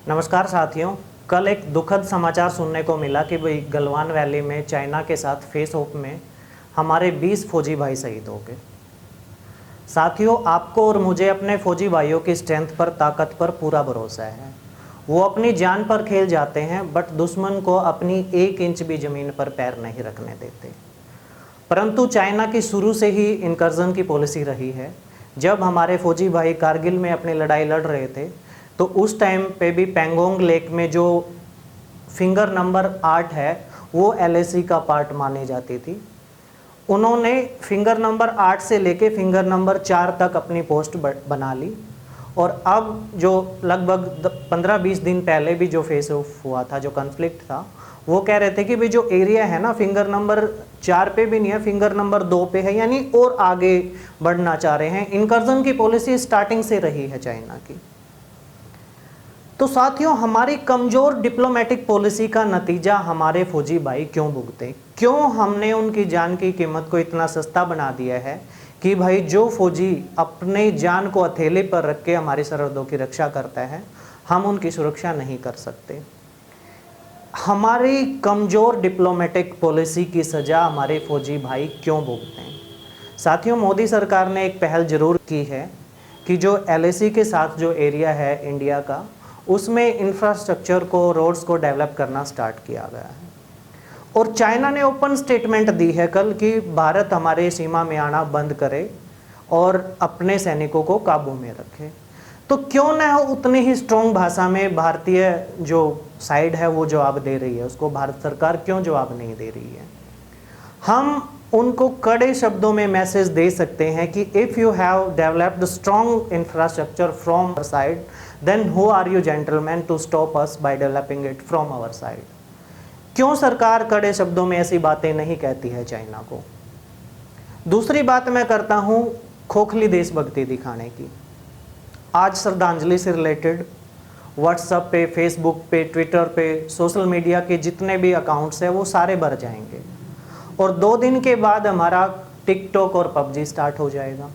नमस्कार साथियों। कल एक दुखद समाचार सुनने को मिला कि भाई गलवान वैली में चाइना के साथ फेस ऑफ में हमारे 20 फौजी भाई शहीद हो गए। साथियों, आपको और मुझे अपने फौजी भाइयों की स्ट्रेंथ पर, ताकत पर पूरा भरोसा है। वो अपनी जान पर खेल जाते हैं, बट दुश्मन को अपनी 1 इंच भी ज़मीन पर पैर नहीं रखने देते। परंतु चाइना की शुरू से ही इनकर्जन की पॉलिसी रही है। जब हमारे फौजी भाई कारगिल में अपनी लड़ाई लड़ रहे थे, तो उस टाइम पे भी पैंगोंग लेक में जो फिंगर नंबर 8 है वो LAC का पार्ट मानी जाती थी। उन्होंने फिंगर नंबर 8 से लेके फिंगर नंबर 4 तक अपनी पोस्ट बना ली। और अब जो लगभग 15-20 दिन पहले भी जो फेस ऑफ हुआ था, जो कन्फ्लिक्ट था, वो कह रहे थे कि भाई जो एरिया है ना, फिंगर नंबर 4 पे भी नहीं है, फिंगर नंबर 2 पे है, यानी और आगे बढ़ना चाह रहे हैं। इनकर्जन की पॉलिसी स्टार्टिंग से रही है चाइना की। तो साथियों, हमारी कमज़ोर डिप्लोमेटिक पॉलिसी का नतीजा हमारे फौजी भाई क्यों भुगते? क्यों हमने उनकी जान की कीमत को इतना सस्ता बना दिया है कि भाई जो फौजी अपने जान को हथेली पर रख के हमारी सरहदों की रक्षा करता है, हम उनकी सुरक्षा नहीं कर सकते? हमारी कमज़ोर डिप्लोमेटिक पॉलिसी की सज़ा हमारे फौजी भाई क्यों भुगते हैं? साथियों, मोदी सरकार ने एक पहल ज़रूर की है कि जो LAC के साथ जो एरिया है इंडिया का, उसमें इंफ्रास्ट्रक्चर को, रोड्स को डेवलप करना स्टार्ट किया गया है। और चाइना ने ओपन स्टेटमेंट दी है कल कि भारत हमारे सीमा में आना बंद करे और अपने सैनिकों को काबू में रखे। तो क्यों न उतनी ही स्ट्रॉन्ग भाषा में भारतीय जो साइड है वो जवाब दे रही है, उसको भारत सरकार क्यों जवाब नहीं दे रही है? हम उनको कड़े शब्दों में मैसेज दे सकते हैं कि if you have developed strong infrastructure from our side, then who are you gentleman to stop us by developing it from our side? क्यों सरकार कड़े शब्दों में ऐसी बातें नहीं कहती है चाइना को? दूसरी बात मैं करता हूँ खोखली देशभक्ति दिखाने की। आज श्रद्धांजलि से रिलेटेड व्हाट्सएप पे, फेसबुक पे, ट्विटर पे, सोशल मीडिया के जितने भी अकाउंट्स हैं वो सारे भर जाएंगे। और 2 दिन के बाद हमारा टिकटॉक और PUBG स्टार्ट हो जाएगा।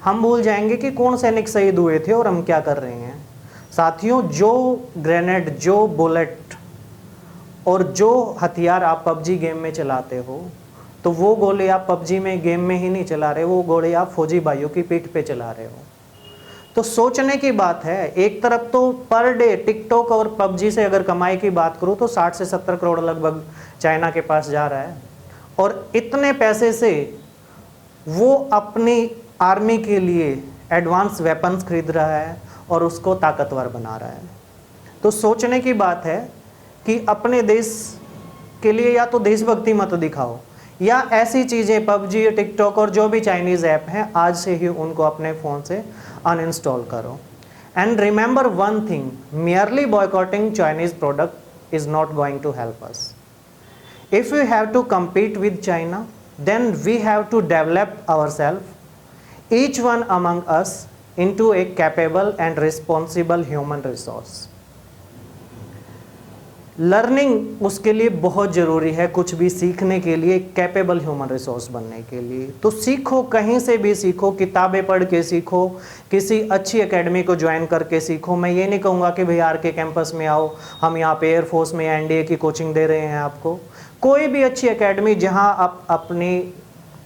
हम भूल जाएंगे कि कौन सैनिक शहीद हुए थे और हम क्या कर रहे हैं। साथियों, जो ग्रेनेड, जो बुलेट और जो हथियार आप PUBG गेम में चलाते हो, तो वो गोले आप PUBG में गेम में ही नहीं चला रहे, वो गोले आप फौजी भाइयों की पीठ पे चला रहे हो। तो सोचने की बात है। एक तरफ तो पर डे टिकटॉक और PUBG से अगर कमाई की बात करूँ तो 60 से 70 करोड़ लगभग चाइना के पास जा रहा है, और इतने पैसे से वो अपनी आर्मी के लिए एडवांस वेपन्स खरीद रहा है और उसको ताकतवर बना रहा है। तो सोचने की बात है कि अपने देश के लिए या तो देशभक्ति मत दिखाओ, या ऐसी चीज़ें PUBG, टिकटॉक और जो भी चाइनीज़ ऐप हैं, आज से ही उनको अपने फ़ोन से अनइंस्टॉल करो। And remember one thing, merely boycotting Chinese product is not going to help us. If we have to compete with China, then we have to develop ourselves, each one among us, into a capable and responsible human resource. Learning उसके लिए बहुत ज़रूरी है। कुछ भी सीखने के लिए कैपेबल ह्यूमन रिसोर्स बनने के लिए तो सीखो, कहीं से भी सीखो, किताबें पढ़ के सीखो, किसी अच्छी एकेडमी को ज्वाइन करके सीखो। मैं ये नहीं कहूँगा कि भाई RK कैंपस में आओ, हम यहाँ पे एयरफोर्स में NDA की कोचिंग दे रहे हैं आपको। कोई भी अच्छी एकेडमी जहाँ आप अपनी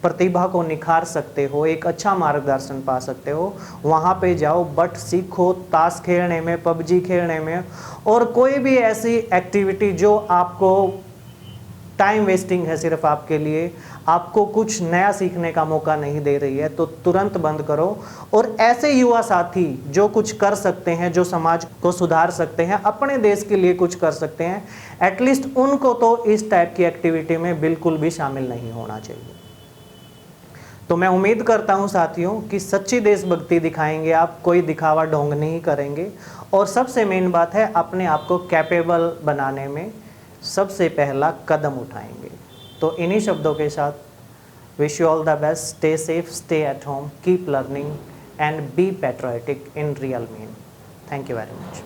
प्रतिभा को निखार सकते हो, एक अच्छा मार्गदर्शन पा सकते हो, वहाँ पे जाओ। बट सीखो ताश खेलने में, PUBG खेलने में, और कोई भी ऐसी एक्टिविटी जो आपको टाइम वेस्टिंग है सिर्फ आपके लिए, आपको कुछ नया सीखने का मौका नहीं दे रही है, तो तुरंत बंद करो। और ऐसे युवा साथी जो कुछ कर सकते हैं, जो समाज को सुधार सकते हैं, अपने देश के लिए कुछ कर सकते हैं, एटलीस्ट उनको तो इस टाइप की एक्टिविटी में बिल्कुल भी शामिल नहीं होना चाहिए। तो मैं उम्मीद करता हूं साथियों कि सच्ची देशभक्ति दिखाएंगे आप, कोई दिखावा ढोंग नहीं करेंगे, और सबसे मेन बात है अपने आप को कैपेबल बनाने में सबसे पहला कदम उठाएंगे। तो इन्हीं शब्दों के साथ wish you all the best, stay safe, stay at home, keep learning and be patriotic in real mean. Thank you very much.